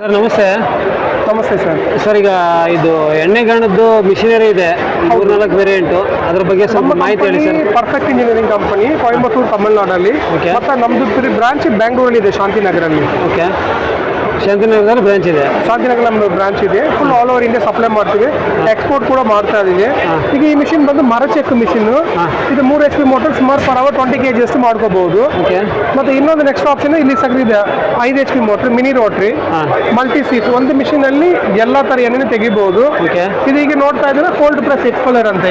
Sir ನಮಸ್ತೆ. ನಮಸ್ತೆ sir. Sir ಈಗ ಇದು ಎಣ್ಣೆಗಾಣದ್ದು ಮಿಷಿನರಿ ಇದೆ, 3-4 ವೇರಿಯಂಟು, ಅದ್ರ ಬಗ್ಗೆ ಸ್ವಲ್ಪ ಮಾಹಿತಿ ಹೇಳಿ sir. Perfect engineering company, Coimbatore, ತಮಿಳುನಾಡಲ್ಲಿ. ಓಕೆ. ಮತ್ತು ನಮ್ಮದು ಬ್ರಾಂಚ್ ಬ್ಯಾಂಗ್ಳೂರಲ್ಲಿ ಇದೆ, ಶಾಂತಿನಗರಲ್ಲಿ. ಓಕೆ, ಶಾಂತಿನಗರದಲ್ಲಿ ಬ್ರಾಂಚ್ ಇದೆ. ಶಾಂತಿನಗರ ನಮ್ಮ ಬ್ರಾಂಚ್ ಇದೆ. Full all over India supply ಮಾಡ್ತೀವಿ, ಎಕ್ಸ್ಪೋರ್ಟ್ ಕೂಡ ಮಾಡ್ತಾ ಇದೀವಿ. ಈಗ ಈ ಮಿಷಿನ್ ಬಂದು ಮರ ಚೆಕ್ ಮಿಷಿನ್. ಇದು 3 HP ಮೋಟರ್, ಸುಮಾರು ಪರ್ ಅವರ್ 20 kg ಅಷ್ಟು ಮಾಡ್ಕೋಬಹುದು. ಮತ್ತೆ ಇನ್ನೊಂದು ನೆಕ್ಸ್ಟ್ ಆಪ್ಷನ್ ಇಲ್ಲಿ ಇದೆ, 5 HP motor, mini rotary, multi seat. ಒಂದು ಮಿಷಿನ್ ಅಲ್ಲಿ ಎಲ್ಲಾ ತರ ಎಣ್ಣೆ ತೆಗಿಬಹುದು. ಇದು ಈಗ ನೋಡ್ತಾ ಇದ್ರೆ ಕೋಲ್ಡ್ ಪ್ರೆಸ್ ಎಕ್ಸ್ಪೋಲರ್ ಅಂತ.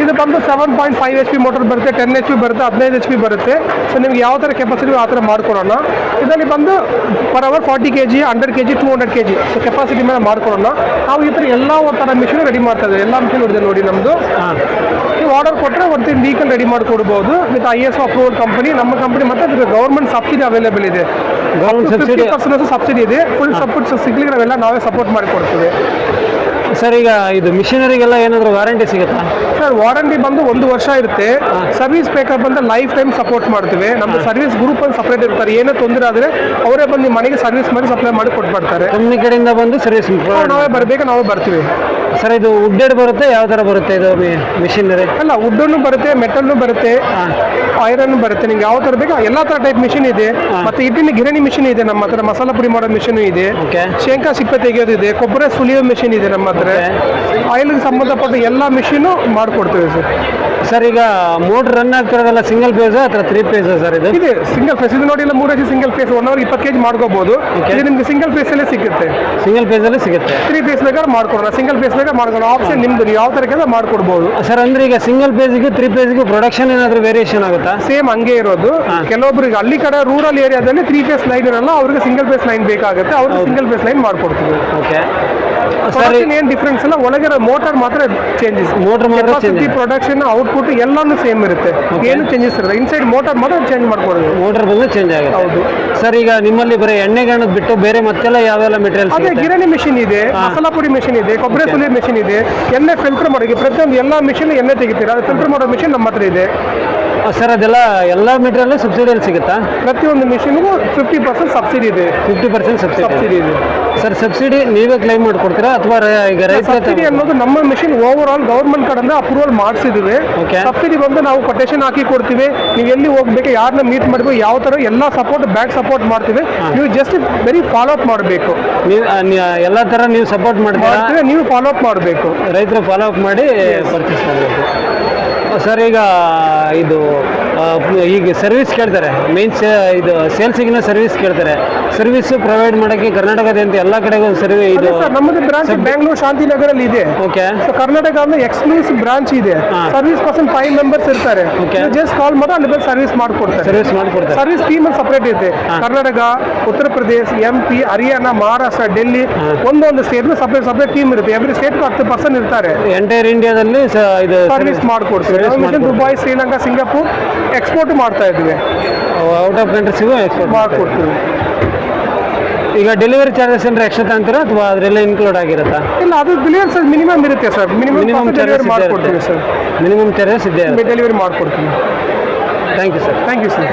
ಇದು ಬಂದು 7.5 HP ಮೋಟರ್ ಬರುತ್ತೆ, 10 HP ಬರುತ್ತೆ, 15 HP ಬರುತ್ತೆ. ಸೊ ನಿಮ್ಗೆ ಯಾವ ತರ ಕೆಪಾಸಿಟಿ ಆ ತರ ಮಾಡ್ಕೊಡೋಣ. ಇದರಲ್ಲಿ ಬಂದು per hour 40 kg, 100 kg, 200 kg. So capacity ಮೇಲೆ ಮಾಡ್ಕೊಡೋಣ. ನಾವು ಈ ತರ ಎಲ್ಲ ತರ ಮಿಷಿನ್ ರೆಡಿ ಮಾಡ್ತಾ ಇದ್ದೀವಿ. ಎಲ್ಲ ಮಿಷಿನ್ ಇದೆ ನೋಡಿ ನಮ್ದು. ನೀವು ಆರ್ಡರ್ ಕೊಟ್ಟರೆ ಒಂದು ವೆಹಿಕಲ್ ರೆಡಿ ಮಾಡಿಕೊಡ್ಬೋದು ವಿತ್ ISO ಅಪ್ರೂವಲ್ ಕಂಪನಿ. ನಮ್ಮ ಕಂಪನಿ ಮತ್ತೆ ಗೌರ್ಮೆಂಟ್ ಸಬ್ಸಿಡಿ ಅವೈಲೇಬಲ್ ಇದೆ. 50% ಸಬ್ಸಿಡಿ ಇದೆ. ಫುಲ್ ಸಪೋರ್ಟ್ ಸಿಗ್ಲಿಕ್ಕೆ ನಾವೆಲ್ಲ ನಾವೇ ಸಪೋರ್ಟ್ ಮಾಡಿ ಕೊಡ್ತೀವಿ. ಸರ್ ಈಗ ಇದು ಮಿಷಿನರಿಗೆಲ್ಲ ಏನಾದರೂ ವಾರಂಟಿ ಸಿಗುತ್ತಾ? ಸರ್ ವಾರಂಟಿ ಬಂದು 1 ವರ್ಷ ಇರುತ್ತೆ. ಸರ್ವಿಸ್ ಬೇಕಾದ್ರೆ ಬಂದು ಲೈಫ್ ಟೈಮ್ ಸಪೋರ್ಟ್ ಮಾಡ್ತೀವಿ. ನಮ್ದು ಸರ್ವಿಸ್ ಗ್ರೂಪ್ ಅಂತ ಸಪ್ರೇಟ್ ಇರ್ತಾರೆ. ಏನೇ ತೊಂದರೆ ಆದರೆ ಅವರೇ ಬಂದು ಮನೆಗೆ ಸರ್ವಿಸ್ ಮಾಡಿ ಸಪ್ಲೈ ಮಾಡಿ ಕೊಟ್ಬಿಡ್ತಾರೆ. ಕಂಪ್ನಿ ಕಡೆಯಿಂದ ಬಂದು ಸರ್ವಿಸ್ ನಾವೇ ಬರಬೇಕು, ನಾವೇ ಬರ್ತೀವಿ. ಸರ್ ಇದು ವುಡ್ಡೆಡ್ ಬರುತ್ತೆ, ಯಾವ ಥರ ಬರುತ್ತೆ ಇದು ಮಿಷಿನರಿ? ಅಲ್ಲ, ವುಡ್ಡನ್ನು ಬರುತ್ತೆ, ಮೆಟಲ್ನು ಬರುತ್ತೆ, ಐರನ್ ಬರುತ್ತೆ. ನಿಮ್ಗೆ ಯಾವ ಥರ ಬೇಕು ಎಲ್ಲ ಥರ ಟೈಪ್ ಮಿಷಿನ್ ಇದೆ. ಮತ್ತೆ ಇಡ್ಲಿ ಗಿರಣಿ ಮಿಷಿನ್ ಇದೆ ನಮ್ಮ ಹತ್ರ, ಮಸಾಲ ಪುಡಿ ಮಾಡೋ ಮಿಷಿನ್ ಇದೆ, ಶೇಂಗಾ ಸಿಪ್ಪೆ ತೆಗೆಯೋದಿದೆ, ಕೊಬ್ಬರಿ ಸುಲಿಯೋ ಮಿಷಿನ್ ಇದೆ ನಮ್ಮ ಹತ್ರ. ಆಯಿಲ್ಗೆ ಸಂಬಂಧಪಟ್ಟ ಎಲ್ಲ ಮಿಷಿನು ಮಾಡಿಕೊಡ್ತೀವಿ ಸರ್. ಸರ್ ಈಗ ಮೋಟರ್ ರನ್ ಆಗ್ತಿರೋದಲ್ಲ ಸಿಂಗಲ್ ಫೇಸ್ ಅಥವಾ 3 ಫೇಸ್ ಸರ್? ಇದು ಸಿಂಗಲ್ ಫೇಸ್. ಇದು ನೋಡಿ, ಇಲ್ಲ 3 HP single phase, 1 hour 20 kg ಮಾಡ್ಕೋಬಹುದು. ಇದು ನಿಮ್ಗೆ ಸಿಂಗಲ್ ಫೇಸ್ ಅಲ್ಲೇ ಸಿಗುತ್ತೆ. ಸಿಂಗಲ್ ಫೇಸ್ ಅಲ್ಲಿ ಸಿಗುತ್ತೆ. 3 ಫೇಸ್ ಬೇಕಾದ್ರೆ ಮಾಡ್ಕೊಡೋಣ, ಸಿಂಗಲ್ ಫೇಸ್ ಬೇಕಾದ್ರೆ ಮಾಡ್ಕೊಡೋಣ. ಆಪ್ಷನ್ ನಿಮ್ದು, ನೀವು ಯಾವ ತರ ಕೆಲಸ ಮಾಡ್ಕೊಡ್ಬೋದು ಸರ್. ಅಂದ್ರೆ ಈಗ ಸಿಂಗಲ್ ಫೇಸ್ಗೂ 3 ಫೇಸ್ಗೂ ಪ್ರೊಡಕ್ಷನ್ ಏನಾದರೂ ವೇರಿಯೇಷನ್ ಆಗುತ್ತಾ? ಸೇಮ್ ಹಂಗೆ ಇರೋದು. ಕೆಲವೊಬ್ರಿಗೆ ಹಳ್ಳಿ ಕಡೆ ರೂರಲ್ ಏರಿಯಾದಲ್ಲಿ 3 ಫೇಸ್ ಲೈನ್ ಇರಲ್ಲ, ಅವ್ರಿಗೆ ಸಿಂಗಲ್ ಫೇಸ್ ಲೈನ್ ಬೇಕಾಗುತ್ತೆ. ಅವ್ರಿಗೆ ಸಿಂಗಲ್ ಫೇಸ್ ಲೈನ್ ಮಾಡ್ಕೊಡ್ತೀವಿ. ಓಕೆ. ಏನ್ ಡಿಫ್ರೆನ್ಸ್ ಇಲ್ಲ, ಒಳಗಿರೋ ಮೋಟರ್ ಮಾತ್ರ ಚೇಂಜಸ್. ಮೋಟರ್ ಪ್ರೊಡಕ್ಷನ್, ಔಟ್ಪುಟ್ ಎಲ್ಲಾನು ಸೇಮ್ ಇರುತ್ತೆ. ಏನು ಚೇಂಜಸ್ ಇರುತ್ತೆ. ಇನ್ಸೈಡ್ ಮೋಟರ್ ಮಾತ್ರ ಚೇಂಜ್ ಮಾಡ್ಕೊಡೋದು. ಮೋಟರ್ ಬಂದು ಚೇಂಜ್ ಆಗುತ್ತೆ. ಹೌದು ಸರ್. ಈಗ ನಿಮ್ಮಲ್ಲಿ ಬರೀ ಎಣ್ಣೆಗಾಣದ್ ಬಿಟ್ಟು ಬೇರೆ ಮತ್ತೆಲ್ಲ ಯಾವೆಲ್ಲ ಮೆಟೀರಿಯಲ್ಸ್? ಅದೇ ಗಿರಣಿ ಮಿಷಿನ್ ಇದೆ, ಮಸಾಲ ಪುಡಿ ಮಿಷಿನ್ ಇದೆ, ಕೊಬ್ಬರಿ ಸುಲಿಯೋ ಮಿಷಿನ್ ಇದೆ, ಎಣ್ಣೆ ಫಿಲ್ಟರ್ ಮಾಡೋಕೆ ಪ್ರತಿಯೊಂದು ಎಲ್ಲ ಮಿಷಿನ್ ಎಣ್ಣೆ ತೆಗಿತೀರಾ, ಅದು ಫಿಲ್ಟರ್ ಮಾಡೋ ಮಿಷಿನ್ ನಮ್ಮ ಹತ್ರ ಇದೆ. ಸರ್ ಅದೆಲ್ಲ ಎಲ್ಲ ಮೆಟೀರಿಯಲ್ ಸಬ್ಸಿಡಿಯಲ್ಲಿ ಸಿಗುತ್ತಾ? ಪ್ರತಿಯೊಂದು ಮಿಷಿನ್ಗೂ 50% ಸಬ್ಸಿಡಿ ಇದೆ. 50% ಸಬ್ಸಿಡಿ ಇದೆ ಸರ್. ಸಬ್ಸಿಡಿ ನೀವೇ ಕ್ಲೈಮ್ ಮಾಡ್ಕೊಡ್ತೀರಾ ಅಥವಾ ಈಗ ರೈತ? ಸಬ್ಸಿಡಿ ಅನ್ನೋದು ನಮ್ಮ ಮಿಷಿನ್ ಓವರ್ ಆಲ್ ಗವರ್ಮೆಂಟ್ ಕಡೆಯಿಂದ ಅಪ್ರೂವಲ್ ಮಾಡಿಸಿದ್ವಿ. ಸಬ್ಸಿಡಿ ಬಂದು ನಾವು ಕೊಟೇಶನ್ ಹಾಕಿ ಕೊಡ್ತೀವಿ. ನೀವು ಎಲ್ಲಿ ಹೋಗ್ಬೇಕು, ಯಾರನ್ನ ಮೀಟ್ ಮಾಡಬೇಕು, ಯಾವ ತರ ಎಲ್ಲ ಸಪೋರ್ಟ್ ಬ್ಯಾಕ್ ಸಪೋರ್ಟ್ ಮಾಡ್ತೀವಿ. ನೀವು ಜಸ್ಟ್ ವೆರಿ ಫಾಲೋ ಅಪ್ ಮಾಡಬೇಕು. ನೀವು ಎಲ್ಲ ತರ ನೀವು ಸಪೋರ್ಟ್ ಮಾಡ್ತೀರಾ, ನೀವು ಫಾಲೋ ಅಪ್ ಮಾಡಬೇಕು. ರೈತರು ಫಾಲೋ ಅಪ್ ಮಾಡಿ ಪರ್ಚೇಸ್ ಮಾಡಬೇಕು. ಸರ್ ಈಗ ಇದು ಈಗ ಸರ್ವಿಸ್ ಕೇಳ್ತಾರೆ, ಮೀನ್ಸ್ ಇದು ಸೇಲ್ಸಿಗಿನ ಸರ್ವಿಸ್ ಕೇಳ್ತಾರೆ. ಸರ್ವಿಸ್ ಪ್ರೊವೈಡ್ ಮಾಡೋಕ್ಕೆ ಕರ್ನಾಟಕದಂತೆ ಎಲ್ಲ ಕಡೆಗೂ ಸರ್ವಿಸ್ ಇದು ನಮ್ಮದು ಬ್ರಾಂಚ್ ಬ್ಯಾಂಗ್ಳೂರ್ ಶಾಂತಿನಗರಲ್ಲಿ ಇದೆ. ಓಕೆ. ಕರ್ನಾಟಕ ಅಂದ್ರೆ ಎಕ್ಸ್ಕ್ಲೂಸಿವ್ ಬ್ರಾಂಚ್ ಇದೆ. ಸರ್ವಿಸ್ ಪರ್ಸನ್ 5 ಮೆಂಬರ್ಸ್ ಇರ್ತಾರೆ. ಜಸ್ಟ್ ಕಾಲ್ ಮಾಡಿ ಅಲ್ಲಿ ಬಂದು ಸರ್ವಿಸ್ ಮಾಡ್ಕೊಡ್ತಾರೆ. ಸರ್ವಿಸ್ ಟೀಮ್ ಸಪರೇಟ್ ಇದೆ. ಕರ್ನಾಟಕ, ಉತ್ತರ ಪ್ರದೇಶ, MP, ಹರಿಯಾಣ, ಮಹಾರಾಷ್ಟ್ರ, ಡೆಲ್ಲಿ, ಒಂದೊಂದು ಸ್ಟೇಟ್ ಸಪರೇಟ್ ಟೀಮ್ ಇರುತ್ತೆ. ಎವ್ರಿ ಸ್ಟೇಟ್ 10% ಇರ್ತಾರೆ. ಎಂಟೈರ್ ಇಂಡಿಯಾದಲ್ಲಿ ಇದು ಸರ್ವಿಸ್ ಮಾಡ್ಕೊಡ್ತೀವಿ. ದುಬೈ, ಶ್ರೀಲಂಕಾ, ಸಿಂಗಾಪುರ್ ಎಕ್ಸ್ಪೋರ್ಟ್ ಮಾಡ್ತಾ ಇದ್ವಿ. ಔಟ್ ಆಫ್ ಕಂಟ್ರೀಸ್ಗೂ ಎಕ್ಸ್ಪೋರ್ಟ್ ಮಾಡ್ಕೊಡ್ತೀವಿ. ಈಗ ಡೆಲಿವರಿ ಚಾರ್ಜಸ್ ಏನಾರ ಎಕ್ಸ್ಟ್ರಾ ಅಂತೀರಾ ಅಥವಾ ಅದರೆಲ್ಲ ಇನ್ಕ್ಲೂಡ್ ಆಗಿರುತ್ತಾ? ಇಲ್ಲ, ಅದು ಡೆಲಿವರಿ ಚಾರ್ಜ್ ಮಿನಿಮಮ್ ಇರುತ್ತೆ ಸರ್. ಮಿನಿಮಮ್ ಚಾರ್ಜಸ್ ಮಾಡ್ಕೊಡ್ತೀವಿ ಸರ್. ಮಿನಿಮಮ್ ಚಾರ್ಜಸ್ ಇದೆ, ಡೆಲಿವರಿ ಮಾಡ್ಕೊಡ್ತೀವಿ. Thank you sir.